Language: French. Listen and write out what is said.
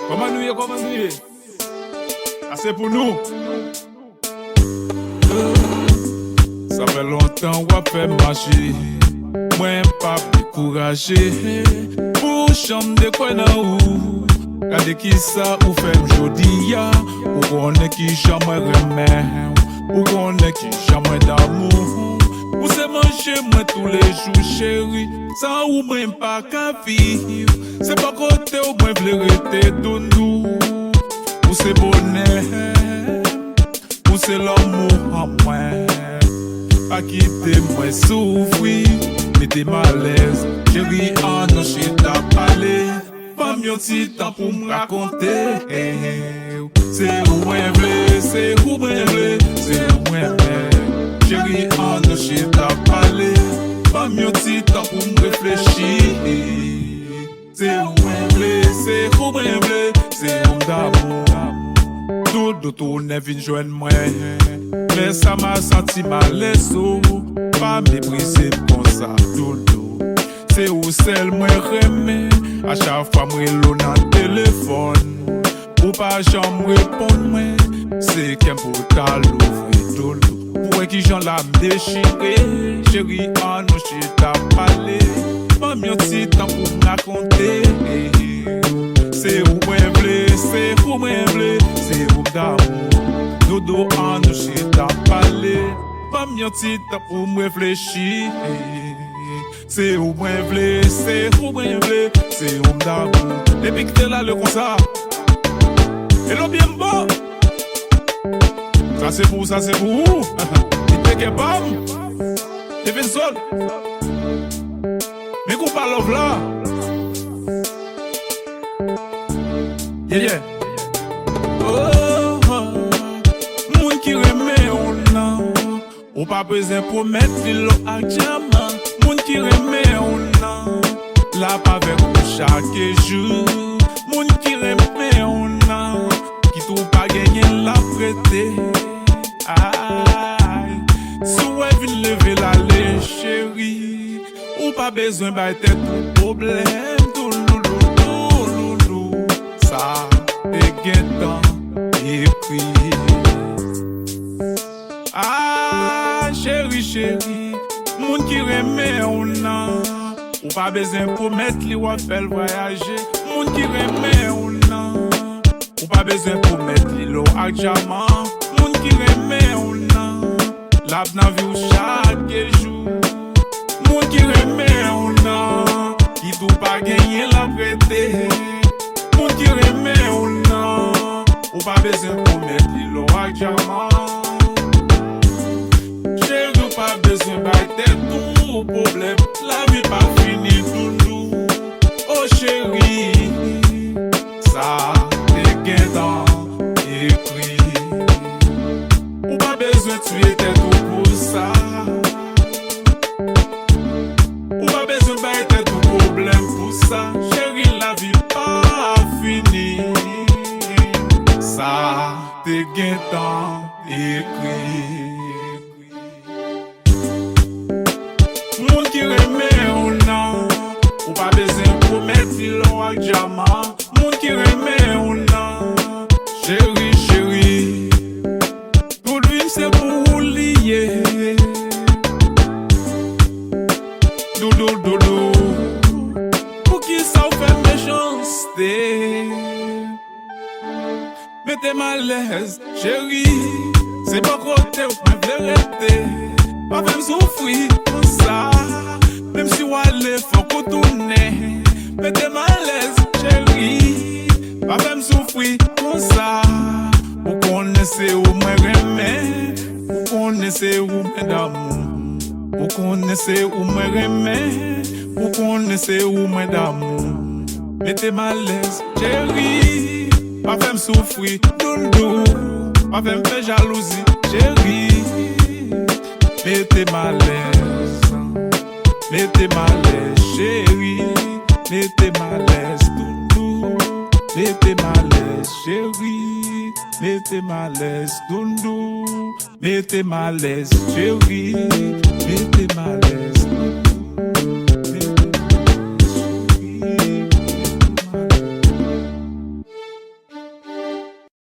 Comment nous y est, comment nous y est? Ah, c'est pour nous. Ça fait longtemps qu'on fait marcher. Moi, pas découragé. Pour chambre de quoi dans où? Regardez qui ça ou fait aujourd'hui. Ou qu'on est qui jamais remet. Ou qu'on est qui jamais d'amour. Ou c'est manger moi tous les jours, chérie. Sans ou même pas qu'à vivre. C'est pas côté ou moins vle rester de nous. Ou c'est bonheur. Ou c'est l'amour en moi. Pas quitter moi souffrir. Mettez malaise. Chérie, en nos chita parler. Pas mieux petit temps pour me raconter. C'est où moi vle, c'est où moi vle, c'est où moi vle. Chérie, en nos chita parler. Pas mieux petit temps pour me réfléchir. C'est où moi vle, c'est où moi vle, c'est où d'amour. Tout tourne vin joindre moi. Mais ça m'a senti malaise. Pas mépriser comme ça, dodo. C'est où celle moi remets. À chaque fois moi l'on a téléphone. Ou pas jamais répondre moi. C'est qu'un pour ta l'ouvrir dodo. Pour qui j'en l'a déchiré. Chérie, en nous j'ai ta parlé. Pas mieux petit temps pour me raconter. C'est où moi vle, c'est où moi vle, c'est où d'amour. Dodo en nous j'ai ta parlé. Pas mieux petit temps pour me réfléchir. C'est où moi vle, c'est où moi vle, c'est où d'amour. Depuis que t'es là le concert. Et l'on bien bon. Ça c'est pour, ça c'est pour où? Il te que bam. T'es fait seul. Mais qu'on parle là. Yeah, yeah. Oh, moun qui remet on a. Ou pas besoin pour mettre l'eau à diamant. Moun qui remet on a. La pas avec chaque jour. Moun qui remet on a. Qui tout pas gagner la prêter. Aïe. Souhait vin lever la lait chérie. Ou pas besoin de tête pour problème. Ça est guettant écrit. Ah, chérie, chérie, moun qui remet on a. Ou pas besoin pour mettre li ou faire voyager. Moun qui remet on a. Ou pas besoin pour mettre li l'eau à diamant. Moun qui remet on a. Lab nan vie ou chaque jour. Moun qui remet on a. Qui tout pas gagner la prêter. Moun qui remet on a. Ou pas besoin pour mettre l'eau à diamant. Chérie, ou pas besoin d'être tout problème. La vie pas finie tout nous. Oh chérie, ça t'es guettant écrit. Ou pas besoin de tuer tête tout pour ça. Ou pas besoin d'être tout problème pour ça. Chérie, la vie pas finie. Ça t'es guettant écrit. Moun qui remet on a. Ou pas besoin pour mettre l'eau à diamant. Moun qui remet on a. Chérie, chérie. Toute vie c'est pour lier. Dodo, dodo. Pour qui ça fait méchanceté. Mettez malaise, chérie. C'est pas côté ou pas vérité. Pas même souffrir comme ça. Même si on allait faut qu'on tourne. Mettez malaise, chérie. Pas même souffrir comme ça. Vous connaissez où moi remets. Vous connaissez où moi d'amour. Vous connaissez où moi remets. Vous connaissez où moi d'amour. Mettez malaise, chérie. Pas même souffrir, doudou. Pas même faire jalousie, chérie. Mettez malaise, chérie. Mettez malaise, doudou. Mettez malaise, chérie. Mettez malaise, doudou. Mettez malaise, chérie. Mettez malaise.